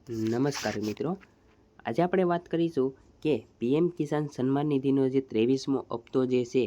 નમસ્કાર મિત્રો, આજે આપણે વાત કરીશું કે પીએમ કિસાન સન્માન નિધિનો જે 23મો હપ્તો જે છે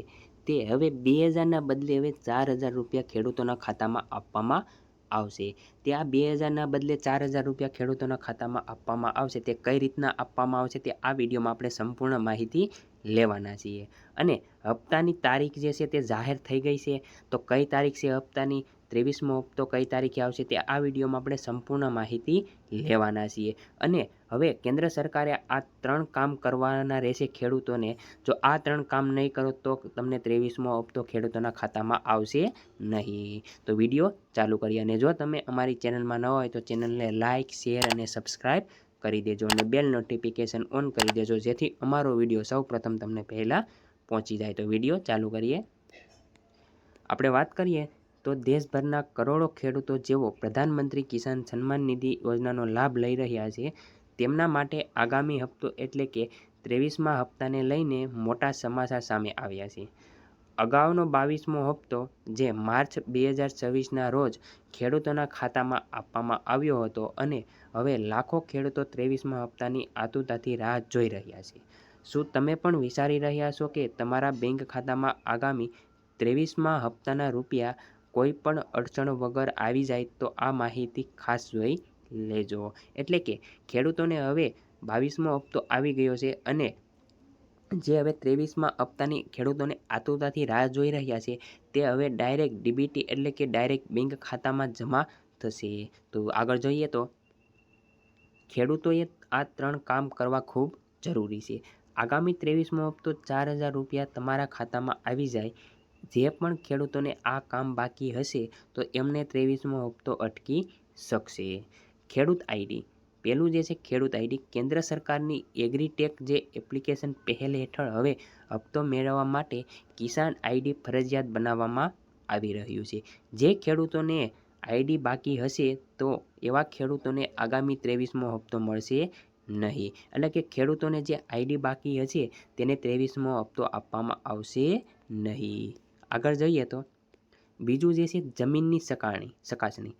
તે હવે 2000ના બદલે હવે 4000 રૂપિયા ખેડૂતોના ખાતામાં આપવામાં આવશે। તે આ 2000ના બદલે 4000 રૂપિયા ખેડૂતોના ખાતામાં આપવામાં આવશે। તે કઈ રીતના આપવામાં આવશે તે આ વિડીયોમાં આપણે સંપૂર્ણ માહિતી લેવાના છીએ। અને હપ્તાની તારીખ જે છે તે જાહેર થઈ ગઈ છે, તો કઈ તારીખ છે હપ્તાની, 23મો હપ્તો કઈ તારીખે આવશે તે આ વિડીયોમાં આપણે સંપૂર્ણ માહિતી લેવાના છીએ। અને હવે કેન્દ્ર સરકારે આ 3 કામ કરવાના રહેશે ખેડૂતોને। જો આ 3 કામ નહીં કરો તો તમને 23મો હપ્તો ખેડૂતોના ખાતામાં આવશે નહીં। તો વિડીયો ચાલુ કરીએ, અને જો તમે અમારી ચેનલમાં ન હોય તો ચેનલને લાઇક, શેર અને સબસ્ક્રાઈબ કરી દેજો, અને બેલ નોટિફિકેશન ઓન કરી દેજો, જેથી અમારો વિડીયો સૌપ્રથમ તમને પહેલાં પહોંચી જાય। તો વિડીયો ચાલુ કરીએ। આપણે વાત કરીએ તો દેશભરના કરોડો ખેડૂતો જેઓ પ્રધાનમંત્રી કિસાન સન્માન નિધિ યોજનાનો લાભ લઈ રહ્યા છે, તેમના માટે આગામી હપ્તો એટલે કે 23મા હપ્તાને લઈને મોટા સમાચાર સામે આવ્યા છે। અગાઉનો 22મો હપ્તો જે માર્ચ 2024ના રોજ ખેડૂતોના ખાતામાં આપવામાં આવ્યો હતો, અને હવે લાખો ખેડૂતો 23મા હપ્તાની આતુરતાથી રાહ જોઈ રહ્યા છે। શું તમે પણ વિચારી રહ્યા છો કે તમારા બેંક ખાતામાં આગામી 23મા હપ્તાના રૂપિયા કોઈ પણ અડચણ વગર આવી જાય? તો આ માહિતી ખાસ જોઈ લેજો। એટલે કે ખેડૂતોને હવે 22મો હપ્તો આવી ગયો છે, અને જે હવે 23મા હપ્તાની ખેડૂતોને આતુરતાથી રાહ જોઈ રહ્યા છે તે હવે ડાયરેક્ટ ડીબીટી એટલે કે ડાયરેક્ટ બેંક ખાતામાં જમા થશે। તો આગળ જોઈએ તો ખેડૂતોએ આ 3 કામ કરવા ખૂબ જરૂરી છે। આગામી 23મો હપ્તો 4000 રૂપિયા તમારા ખાતામાં આવી જાય। જે પણ ખેડૂતોને આ કામ બાકી હશે તો એમને 23મો હપ્તો અટકી શકશે। ખેડૂત આઈડી પહેલું જે છે ખેડૂત આઈડી, કેન્દ્ર સરકારની એગ્રીટેક જે એપ્લિકેશન પહેલ હેઠળ હવે હપ્તો મેળવવા માટે કિસાન આઈડી ફરજિયાત બનાવવામાં આવી રહ્યું છે। જે ખેડૂતોને આઈડી બાકી હશે તો એવા ખેડૂતોને આગામી 23મો હપ્તો મળશે નહીં। એટલે કે ખેડૂતોને જે આઈડી બાકી હશે તેને 23મો હપ્તો આપવામાં આવશે નહીં। આગળ જઈએ તો બીજું જે છે જમીનની ચકાસણી,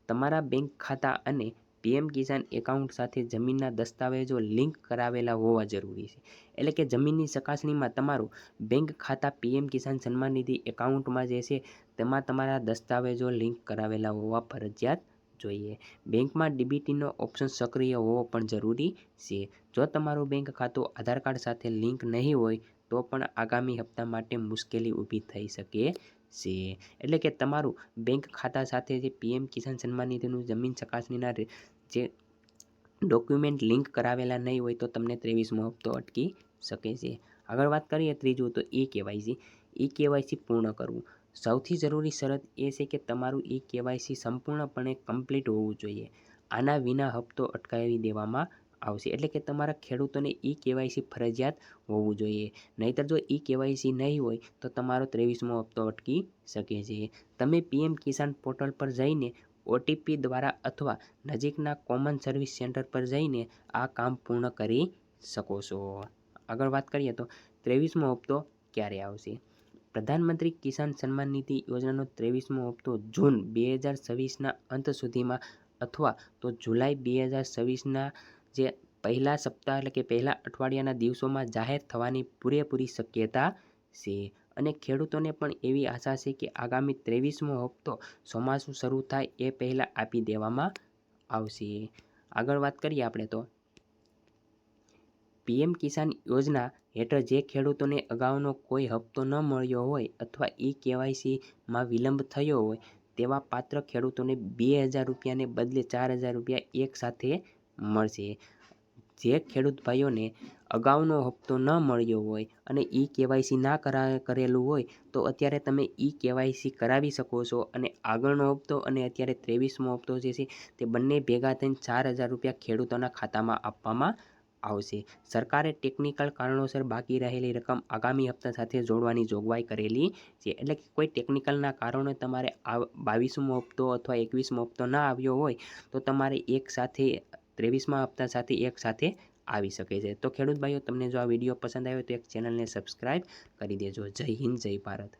તમારા બેંક ખાતા અને પીએમ કિસાન એકાઉન્ટ સાથે જમીનના દસ્તાવેજો લિંક કરાવેલા હોવા જરૂરી છે। એટલે કે જમીનની ચકાસણીમાં તમારું બેંક ખાતા પીએમ કિસાન સન્માન નિધિ એકાઉન્ટમાં જે છે તેમાં તમારા દસ્તાવેજો લિંક કરાવેલા હોવા ફરજિયાત જોઈએ। બેંકમાં ડીબીટીનો ઓપ્શન સક્રિય હોવો પણ જરૂરી છે। જો તમારું બેંક ખાતું આધાર કાર્ડ સાથે લિંક નહીં હોય તો પણ આગામી હપ્તા માટે મુશ્કેલી ઊભી થઈ શકે છે। એટલે કે તમારું બેંક ખાતા સાથે જે પીએમ કિસાન સન્માન નિધિનું જમીન ચકાસણીના જે ડોક્યુમેન્ટ લિંક કરાવેલા નહીં હોય તો તમને 23મો હપ્તો અટકી શકે છે। આગળ વાત કરીએ ત્રીજું તો ઈ કેવાયસી પૂર્ણ કરવું। સૌથી જરૂરી શરત એ છે કે તમારું ઈ કેવાયસી સંપૂર્ણપણે કમ્પ્લીટ હોવું જોઈએ। આના વિના હપ્તો અટકાવી દેવામાં આવશે। એટલે કે તમારા ખેડૂતોને ઈ કેવાયસી ફરજિયાત હોવું જોઈએ, નહીંતર જો ઈ કેવાયસી નહીં હોય તો તમારો 23મો હપ્તો અટકી શકે છે। તમે પીએમ કિસાન પોર્ટલ પર જઈને ઓટીપી દ્વારા અથવા નજીકના કોમન સર્વિસ સેન્ટર પર જઈને આ કામ પૂર્ણ કરી શકો છો। આગળ વાત કરીએ તો 23મો હપ્તો ક્યારે આવશે? પ્રધાનમંત્રી કિસાન સન્માન નિધિ યોજનાનો 23મો હપ્તો જૂન 2026ના અંત સુધીમાં અથવા તો જુલાઈ 2026ના જે પહેલા સપ્તાહ એટલે કે પહેલા અઠવાડિયાના દિવસોમાં જાહેર થવાની પૂરેપૂરી શક્યતા છે। અને ખેડૂતોને પણ એવી આશા છે કે આગામી 23મો હપ્તો ચોમાસું શરૂ થાય એ પહેલાં આપી દેવામાં આવશે। આગળ વાત કરીએ આપણે તો પીએમ કિસાન યોજના હેઠળ જે ખેડૂતોને અગાઉનો કોઈ હપ્તો ન મળ્યો હોય અથવા ઈ કેવાયસીમાં વિલંબ થયો હોય તેવા પાત્ર ખેડૂતોને 2000 રૂપિયાને બદલે 4000 રૂપિયા એક સાથે મળશે। જે ખેડૂત ભાઈઓને અગાઉનો હપ્તો ન મળ્યો હોય અને ઈ કેવાયસી ના કરેલું હોય તો અત્યારે તમે ઈ કેવાયસી કરાવી શકો છો, અને આગળનો હપ્તો અને અત્યારે 23મો હપ્તો જે છે તે બંને ભેગા થઈને 4000 રૂપિયા ખેડૂતોના ખાતામાં આપવામાં આવશે। સરકારે ટેકનિકલ કારણોસર બાકી રહેલી રકમ આગામી હપ્તા સાથે જોડવાની જોગવાઈ કરેલી છે। એટલે કે કોઈ ટેકનિકલના કારણે તમારે 22મો હપ્તો અથવા 21મો હપ્તો ના આવ્યો હોય તો તમારે એક સાથે 23મા હપ્તા સાથે એક સાથે આવી શકે છે। તો ખેડૂત ભાઈઓ, તમને જો આ વિડીયો પસંદ આવ્યો તો એક ચેનલને સબસ્ક્રાઈબ કરી દેજો। જય હિન્દ, જય ભારત।